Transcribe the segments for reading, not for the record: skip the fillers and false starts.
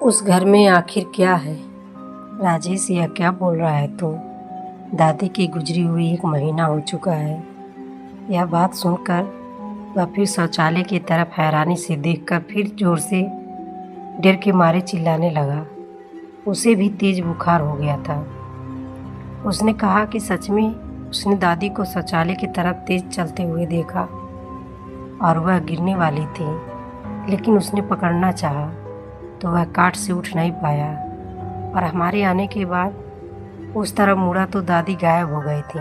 उस घर में आखिर क्या है? राजेश, यह क्या बोल रहा है तू? दादी की गुजरी हुई 1 महीना हो चुका है। यह बात सुनकर वह फिर शौचालय की तरफ हैरानी से देखकर फिर जोर से डर के मारे चिल्लाने लगा। उसे भी तेज बुखार हो गया था। उसने कहा कि सच में उसने दादी को शौचालय की तरफ तेज चलते हुए देखा और वह गिरने वाली थी, लेकिन उसने पकड़ना चाहा तो वह काट से उठ नहीं पाया और हमारे आने के बाद उस तरफ मुड़ा तो दादी गायब हो गई थी।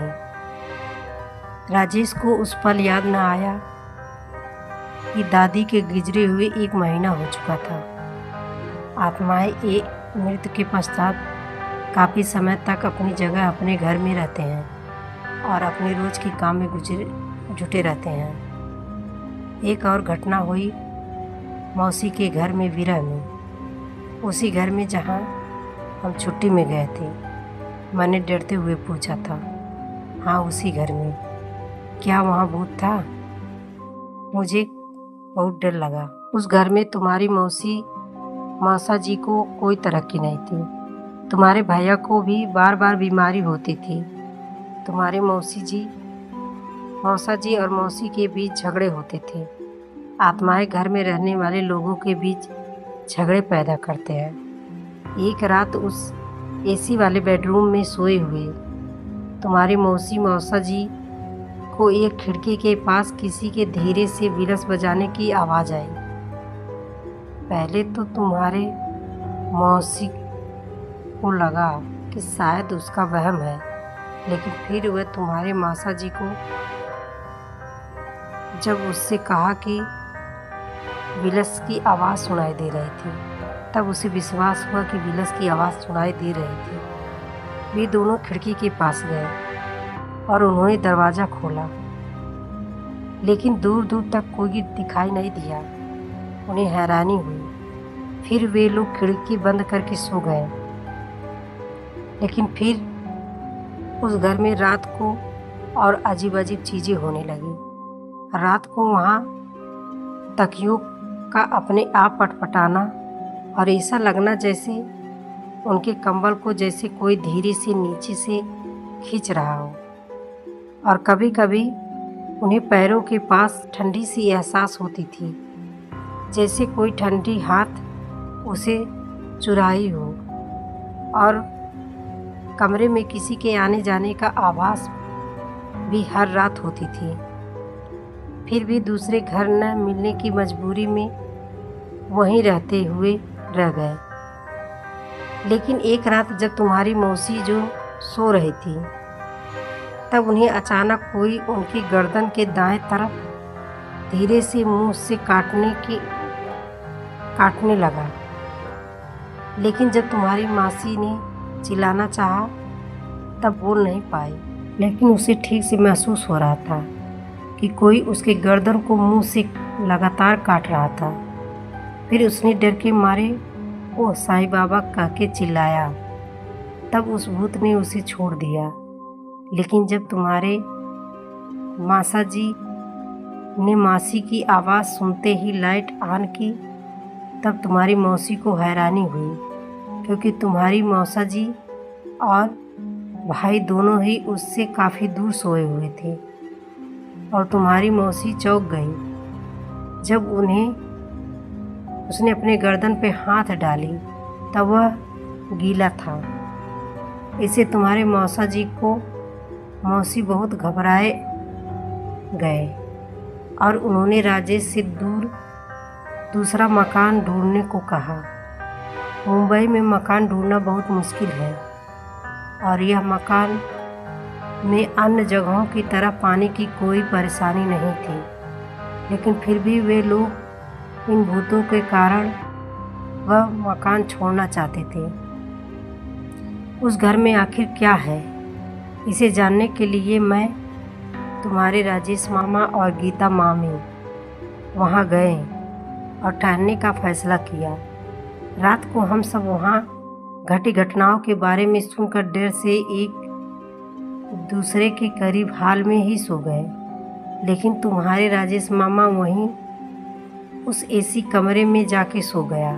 राजेश को उस पल याद न आया कि दादी के गुजरे हुए 1 महीना हो चुका था। आत्माएं एक मृत्यु के पश्चात काफ़ी समय तक अपनी जगह अपने घर में रहते हैं और अपने रोज के काम में जुटे रहते हैं। एक और घटना हुई मौसी के घर में, विरह में, उसी घर में जहाँ हम छुट्टी में गए थे। मैंने डरते हुए पूछा था, हाँ उसी घर में, क्या वहाँ भूत था? मुझे बहुत डर लगा। उस घर में तुम्हारी मौसा जी को कोई तरक्की नहीं थी। तुम्हारे भैया को भी बार बार बीमारी होती थी। तुम्हारे मौसा जी और मौसी के बीच झगड़े होते थे। आत्माएं घर में रहने वाले लोगों के बीच झगड़े पैदा करते हैं। एक रात उस एसी वाले बेडरूम में सोए हुए तुम्हारी मौसा जी को एक खिड़की के पास किसी के धीरे से विलस बजाने की आवाज़ आई। पहले तो तुम्हारे मौसी को लगा कि शायद उसका वहम है, लेकिन फिर वह तुम्हारे मौसा जी को जब उससे कहा कि विलस की आवाज़ सुनाई दे रही थी, तब उसे विश्वास हुआ कि विलस की आवाज़ सुनाई दे रही थी। वे दोनों खिड़की के पास गए और उन्होंने दरवाज़ा खोला, लेकिन दूर दूर तक कोई दिखाई नहीं दिया। उन्हें हैरानी हुई। फिर वे लोग खिड़की बंद करके सो गए। लेकिन फिर उस घर में रात को और अजीब अजीब चीज़ें होने लगी। रात को वहाँ तकियों का अपने आप पटपटाना और ऐसा लगना जैसे उनके कंबल को जैसे कोई धीरे से नीचे से खींच रहा हो। और कभी कभी उन्हें पैरों के पास ठंडी सी एहसास होती थी, जैसे कोई ठंडी हाथ उसे चुराई हो। और कमरे में किसी के आने जाने का आभास भी हर रात होती थी। फिर भी दूसरे घर न मिलने की मजबूरी में वहीं रहते हुए रह गए। लेकिन एक रात जब तुम्हारी मौसी जो सो रही थी, तब उन्हें अचानक कोई उनकी गर्दन के दाएं तरफ धीरे से मुंह से काटने लगा। लेकिन जब तुम्हारी मासी ने चिल्लाना चाहा, तब बोल नहीं पाई, लेकिन उसे ठीक से महसूस हो रहा था कि कोई उसके गर्दन को मुंह से लगातार काट रहा था। फिर उसने डर के मारे ओह साईं बाबा कह के चिल्लाया। तब उस भूत ने उसे छोड़ दिया। लेकिन जब तुम्हारे मासा जी ने मासी की आवाज़ सुनते ही लाइट ऑन की, तब तुम्हारी मौसी को हैरानी हुई, क्योंकि तुम्हारी मौसा जी और भाई दोनों ही उससे काफ़ी दूर सोए हुए थे। और तुम्हारी मौसी चौंक गई जब उसने अपने गर्दन पे हाथ डाली, तब वह गीला था। इसे तुम्हारे मौसा जी को मौसी बहुत घबराए गए और उन्होंने राजेश से दूसरा मकान ढूंढने को कहा। मुंबई में मकान ढूंढना बहुत मुश्किल है और यह मकान में अन्य जगहों की तरह पानी की कोई परेशानी नहीं थी। लेकिन फिर भी वे लोग इन भूतों के कारण वह मकान छोड़ना चाहते थे। उस घर में आखिर क्या है, इसे जानने के लिए मैं, तुम्हारे राजेश मामा और गीता मामी वहाँ गए और ठहरने का फैसला किया। रात को हम सब वहाँ घटी घटनाओं के बारे में सुनकर डर से एक दूसरे के करीब हाल में ही सो गए। लेकिन तुम्हारे राजेश मामा वहीं उस एसी कमरे में जाके सो गया।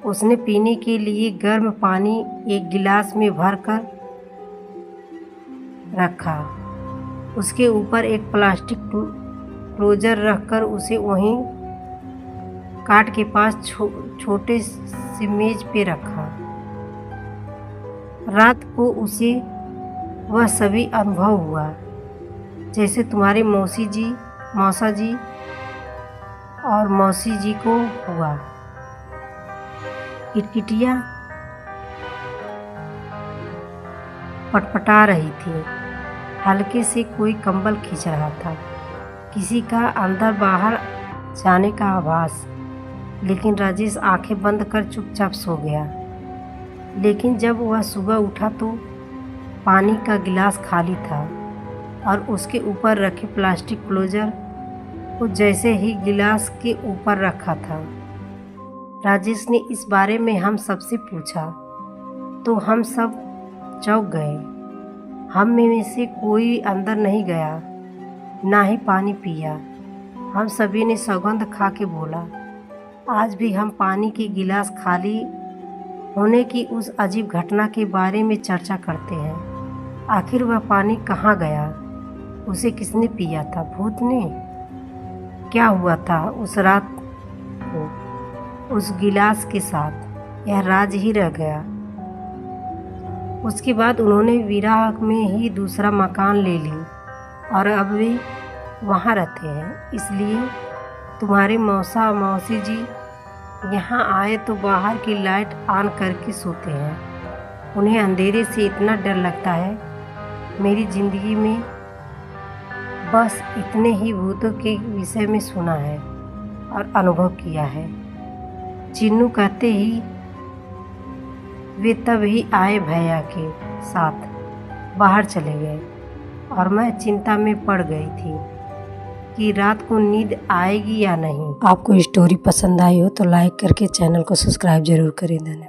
उसने पीने के लिए गर्म पानी एक गिलास में भरकर रखा। उसके ऊपर एक प्लास्टिक क्लोजर रखकर उसे वहीं काट के पास छोटे से मेज पे रखा। रात को उसे वह सभी अनुभव हुआ जैसे तुम्हारे मौसा जी और मौसी जी को हुआ। किटकिटियाँ पटपटा रही थी। हल्के से कोई कंबल खींच रहा था। किसी का अंदर बाहर जाने का आभास। लेकिन राजेश आंखें बंद कर चुपचाप सो गया। लेकिन जब वह सुबह उठा तो पानी का गिलास खाली था और उसके ऊपर रखे प्लास्टिक क्लोजर को जैसे ही गिलास के ऊपर रखा था। राजेश ने इस बारे में हम सबसे पूछा तो हम सब चौंक गए। हम में से कोई अंदर नहीं गया, ना ही पानी पिया। हम सभी ने सौगंध खा के बोला, आज भी हम पानी के गिलास खाली होने की उस अजीब घटना के बारे में चर्चा करते हैं। आखिर वह पानी कहाँ गया? उसे किसने पिया था? भूत ने? क्या हुआ था उस रात को उस गिलास के साथ? यह राज ही रह गया। उसके बाद उन्होंने विराग में ही दूसरा मकान ले ली और अब वे वहाँ रहते हैं। इसलिए तुम्हारे मौसा मौसी जी यहाँ आए तो बाहर की लाइट ऑन करके सोते हैं। उन्हें अंधेरे से इतना डर लगता है। मेरी ज़िंदगी में बस इतने ही भूतों के विषय में सुना है और अनुभव किया है। चिन्नू कहते ही वे तब ही आए भैया के साथ बाहर चले गए और मैं चिंता में पड़ गई थी कि रात को नींद आएगी या नहीं। आपको स्टोरी पसंद आई हो तो लाइक करके चैनल को सब्सक्राइब जरूर करें। धन्यवाद।